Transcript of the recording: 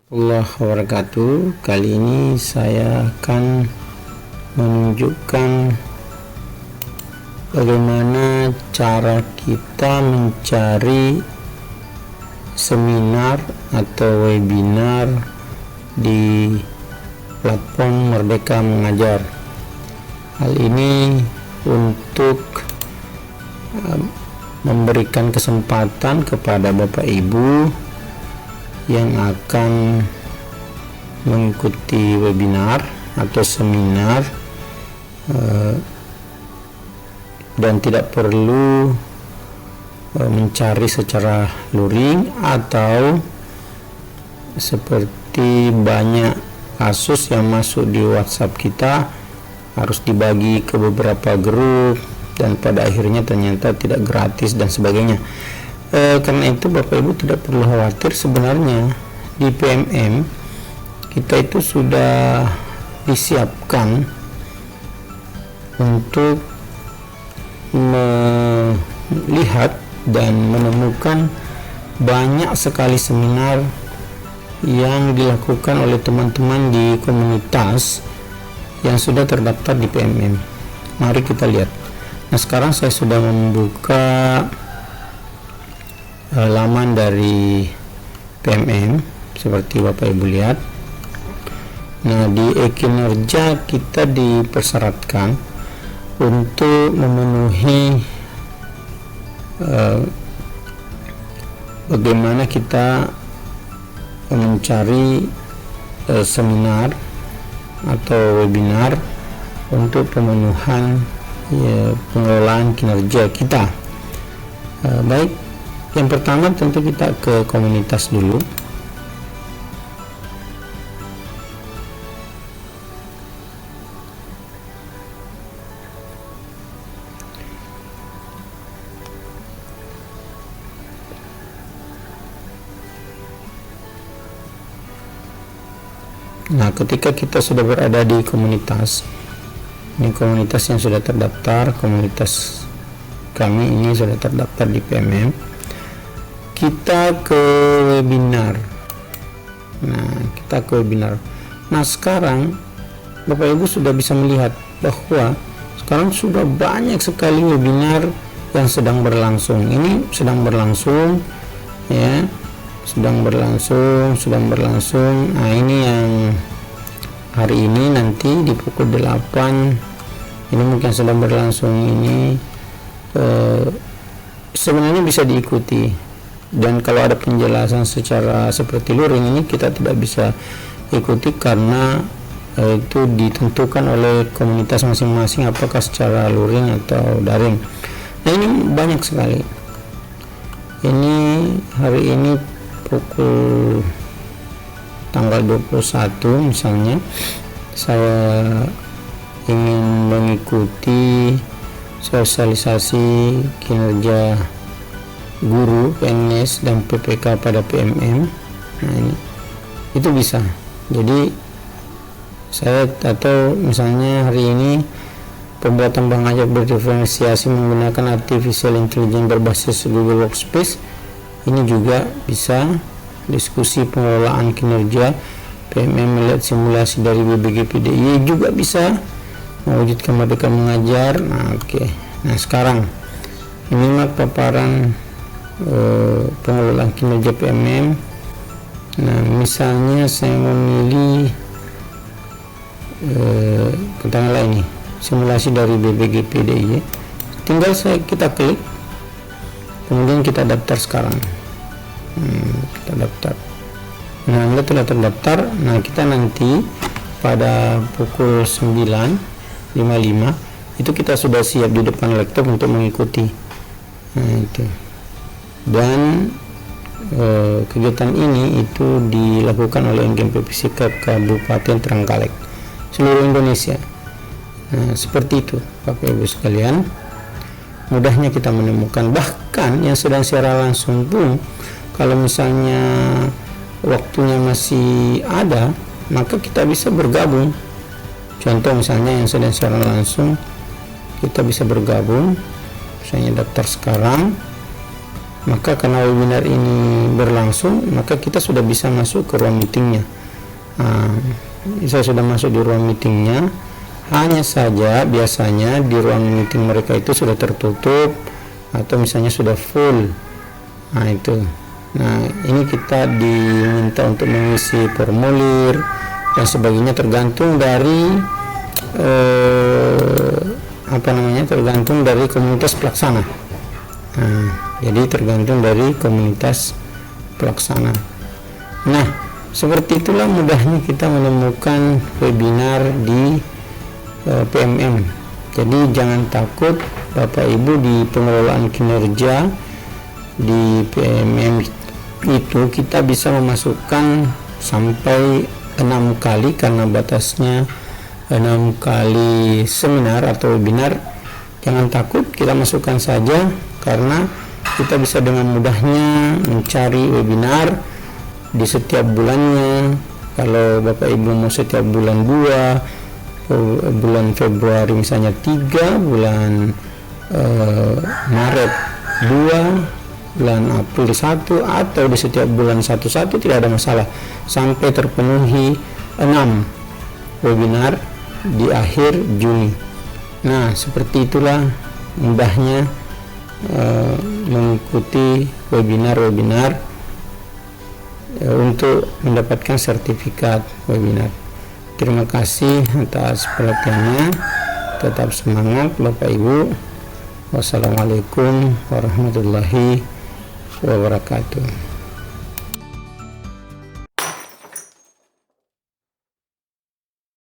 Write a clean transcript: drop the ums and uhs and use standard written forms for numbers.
Allah wabarakatuh. Kali ini saya akan menunjukkan bagaimana cara kita mencari seminar atau webinar di platform Merdeka Mengajar. Hal ini untuk memberikan kesempatan kepada Bapak Ibu yang akan mengikuti webinar atau seminar dan tidak perlu mencari secara luring atau seperti banyak kasus yang masuk di WhatsApp kita harus dibagi ke beberapa grup dan pada akhirnya ternyata tidak gratis dan sebagainya. Karena itu Bapak Ibu tidak perlu khawatir. Sebenarnya di PMM kita itu sudah disiapkan untuk melihat dan menemukan banyak sekali seminar yang dilakukan oleh teman-teman di komunitas yang sudah terdaftar di PMM. Mari kita lihat. Nah, sekarang saya sudah membuka laman dari PMM seperti Bapak Ibu lihat. Nah, di e-kinerja kita dipersyaratkan untuk memenuhi bagaimana kita mencari seminar atau webinar untuk pemenuhan pengelolaan kinerja kita. Baik, yang pertama tentu kita ke komunitas dulu. Nah, ketika kita sudah berada di komunitas, ini komunitas yang sudah terdaftar, komunitas kami ini sudah terdaftar di PMM, kita ke webinar. Nah, kita ke webinar. Nah, sekarang Bapak Ibu sudah bisa melihat bahwa sekarang sudah banyak sekali webinar yang sedang berlangsung. Ini sedang berlangsung, ya, sedang berlangsung. Nah, ini yang hari ini nanti di pukul 8 ini mungkin sedang berlangsung ini. Sebenarnya bisa diikuti, dan kalau ada penjelasan secara seperti luring ini kita tidak bisa ikuti karena itu ditentukan oleh komunitas masing-masing apakah secara luring atau daring. Nah, ini banyak sekali. Ini hari ini pukul tanggal 21 misalnya, saya ingin mengikuti sosialisasi kinerja guru, PNS, dan PPK pada PMM. Nah, ini itu bisa. Jadi saya atau misalnya hari ini pembuatan bank ajak berdiferensiasi menggunakan artificial intelligence berbasis Google Workspace, ini juga bisa. Diskusi pengelolaan kinerja PMM melihat simulasi dari BPGPDI juga bisa. Mewujudkan Merdeka Mengajar. Nah, oke. Nah, sekarang menyimak paparan pengelolaan kinerja PMM. Nah, misalnya saya memilih katakanlah ini simulasi dari BPGPDI. Tinggal kita klik, kemudian kita daftar sekarang. Kita daftar. Nah, Anda telah terdaftar. Nah, kita nanti pada pukul 9.55 itu kita sudah siap di depan laptop untuk mengikuti. Nah, itu. Dan kegiatan ini itu dilakukan oleh NGMPPC Kabupaten Trenggalek seluruh Indonesia. Nah, seperti itu Bapak Ibu sekalian. Mudahnya kita menemukan, bahkan yang sedang secara langsung pun kalau misalnya waktunya masih ada, maka kita bisa bergabung. Contoh misalnya yang sedang secara langsung, kita bisa bergabung, misalnya daftar sekarang. Maka karena webinar ini berlangsung, maka kita sudah bisa masuk ke ruang meetingnya. Saya sudah masuk di ruang meetingnya. Hanya saja biasanya di ruang meeting mereka itu sudah tertutup atau misalnya sudah full. Itu. Nah, ini kita diminta untuk mengisi formulir dan sebagainya, tergantung dari tergantung dari komunitas pelaksana. Jadi tergantung dari komunitas pelaksana. Nah, seperti itulah mudahnya kita menemukan webinar di PMM. Jadi jangan takut Bapak Ibu, di pengelolaan kinerja di PMM itu kita bisa memasukkan sampai 6 kali, karena batasnya 6 kali seminar atau webinar. Jangan takut, kita masukkan saja, karena kita bisa dengan mudahnya mencari webinar di setiap bulannya. Kalau Bapak Ibu mau setiap bulan 2, bulan Februari misalnya 3, bulan Maret 2, bulan April 1, atau di setiap bulan 1 tidak ada masalah, sampai terpenuhi 6 webinar di akhir Juni. Nah, seperti itulah mudahnya mengikuti webinar untuk mendapatkan sertifikat webinar. Terima kasih atas perhatiannya. Tetap semangat Bapak Ibu. Wassalamualaikum warahmatullahi wabarakatuh.